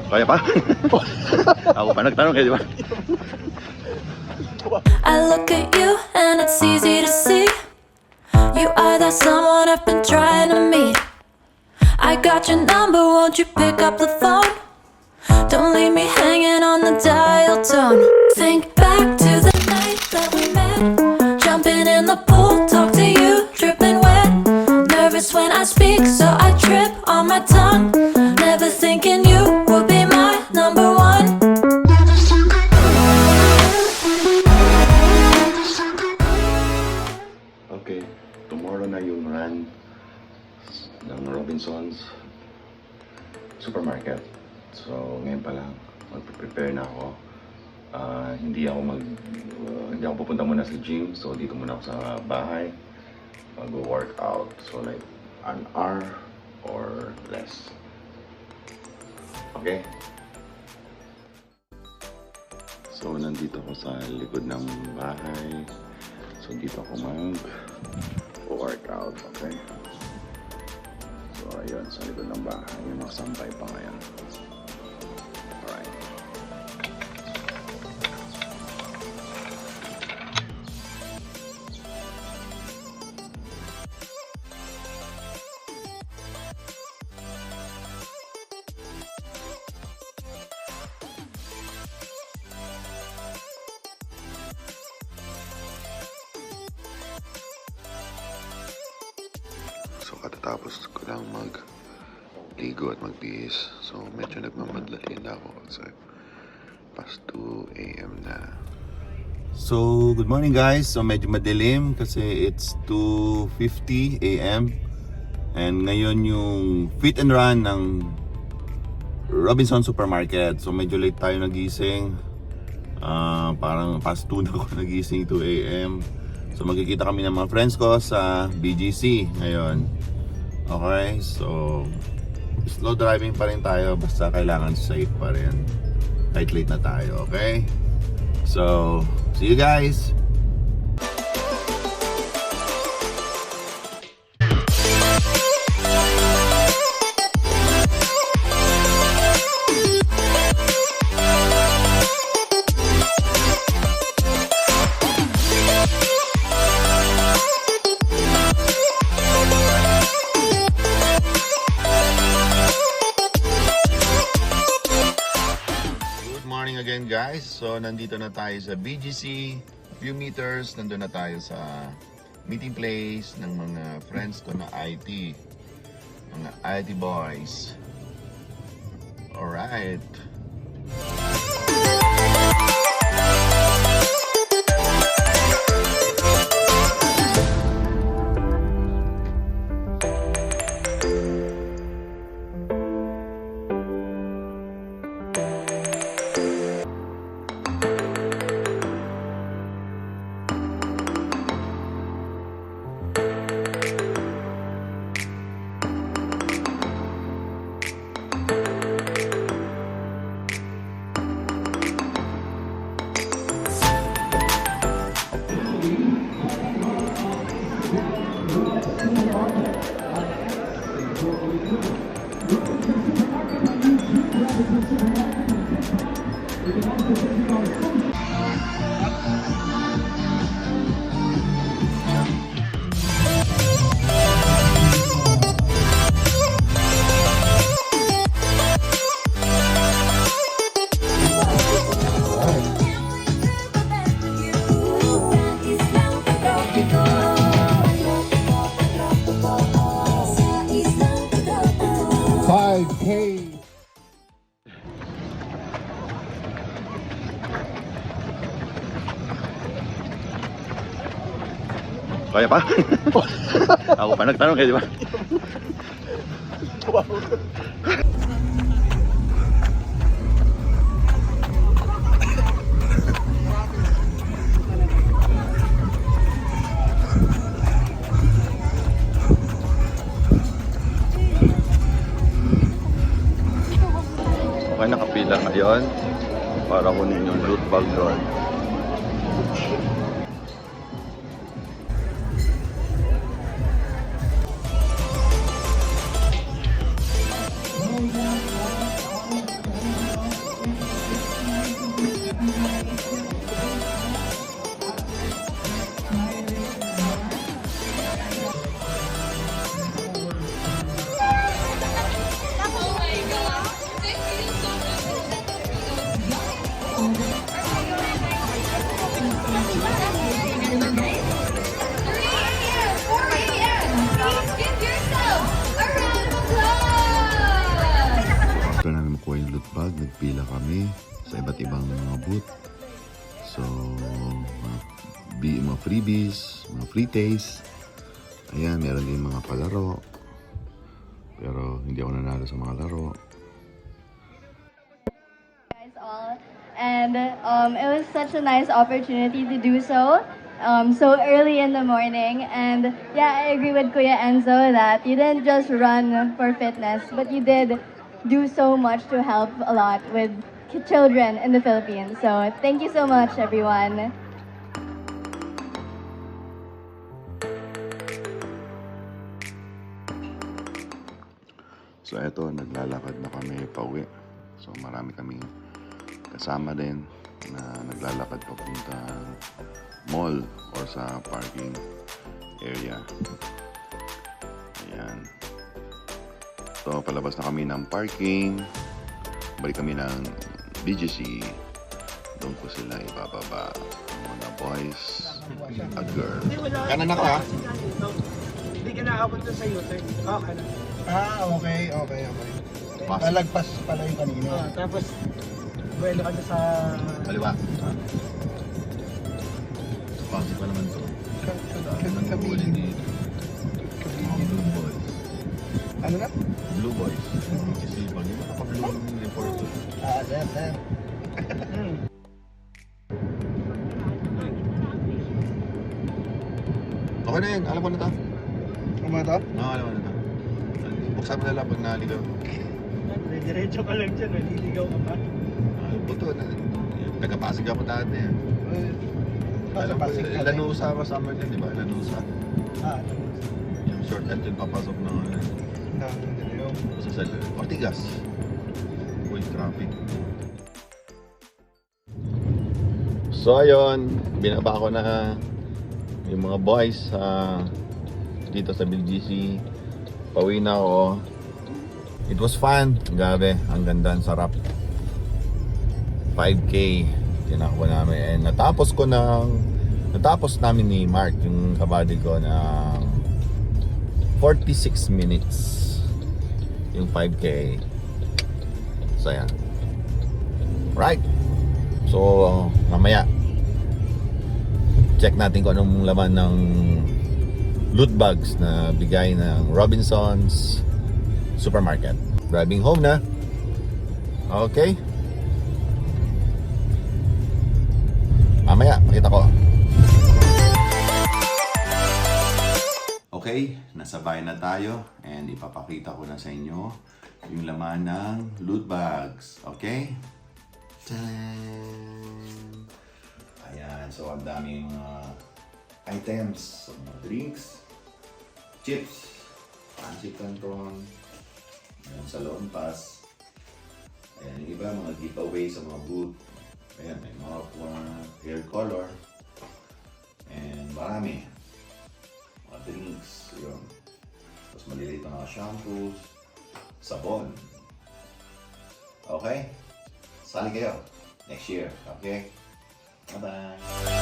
Kaya pa? Ako pa nagtanong kayo, di ba? I look at you and it's easy to see you are that someone I've been trying to meet. I got your number, won't you pick up the phone? Don't leave me hanging on the dial tone. Think back to the night that we met, jumping in the pool, talk to you, dripping wet. Nervous when I speak, so I trip on my tongue. Never thinking you would be my number one. Okay, tomorrow na yung run ng Robinsons Supermarket. So, ngayon pa lang, magpe-prepare na ako. Hindi ako pupunta muna sa gym. So, dito muna ako sa bahay. Mag-workout. So, like, an hour or less. Okay? So, nandito ako sa likod ng bahay. So, dito ako mag-workout. Okay? So, ayun, sa likod ng bahay. Yung nakasampay pa ngayon. Alright. So, katatapos ko lang mag-ligo at magbihis. So, medyo nagmamadali na ako kasi past 2 a.m. na. So, good morning guys. So, medyo madilim kasi it's 2:50 a.m. And ngayon yung fit and run ng Robinson Supermarket. So, medyo late tayo nagising. Parang past 2 na ako nagising, 2 a.m. So magkikita kami ng mga friends ko sa BGC ngayon. Okay, so slow driving pa rin tayo basta kailangan safe pa rin kahit late na tayo, okay? So, see you guys! Again guys, so nandito na tayo sa BGC, few meters, nandun na tayo sa meeting place ng mga friends ko na IT, mga IT boys. Alright. Kaya pa? Ako pa nagtanong kayo, di ba? Okay, nakapila ngayon para kunin yung loot bag doon. iba't ibang mga booth. So, mga freebies, mga free taste. Ayan, meron din mga palaro. Pero hindi ako nanalo sa mga laro. Guys all, and it was such a nice opportunity to do so. So early in the morning, and yeah, I agree with Kuya Enzo that you didn't just run for fitness, but you did do so much to help a lot with children in the Philippines. So thank you so much, everyone. So eto, naglalakad na kami pauwi. So marami kaming kasama din na naglalakad papunta mall or sa parking area. Ayan. So palabas na kami ng parking. Balik kami ng BGC. Doon ko sila ibababa. Ang mga boys, a girl. Kanan ako ha? Hindi ka nakabot sa U-turn. Okay na. Okay. Lalagpas pala yung kanina. Tapos, buwelo ka na sa... Kaliwa. Pasok pa naman to. Kabilin. Blue boys. Ano na? Blue boys. Kasi pag yung nakapag-blue report to. Sir. Okay na yun. Alam ko na to. Ano to? Oo, alam ko na to. Buksan mo na lang pag naligaw. Diretso ka lang dyan, naliligaw ka pa. Buto na. Nagkapasig ako dati. Alam ko, Lanusa ako summer din, di ba? Lanusa. Yung shortcut yun papasok ng sa Ortigas. Full traffic. So ayun, binaba ko na yung mga boys dito sa BGC. Pauwi na ako. It was fun. Grabe, ang ganda, ang sarap. 5K tinakbo namin. And natapos namin ni Mark, yung kabady ko, ng 46 minutes yung 5K. So yan. Right. So mamaya check natin kung anong laman ng loot bags na bigay ng Robinsons Supermarket. Driving home na. Okay. Mamaya, makita ko. Okay, nasa bahay na tayo and ipapakita ko na sa inyo yung laman ng loot bags. Okay? Tadan! Ayan, so ang daming mga items, mga drinks, chips, pancit canton, ayan, salon pass, ayan, yung iba mga giveaway sa mga booth, ayan, may mga hair color, and marami, mga drinks, yun, tapos maliliit na mga shampoos, sabon, okay? Sali kayo next year, okay? Bye-bye!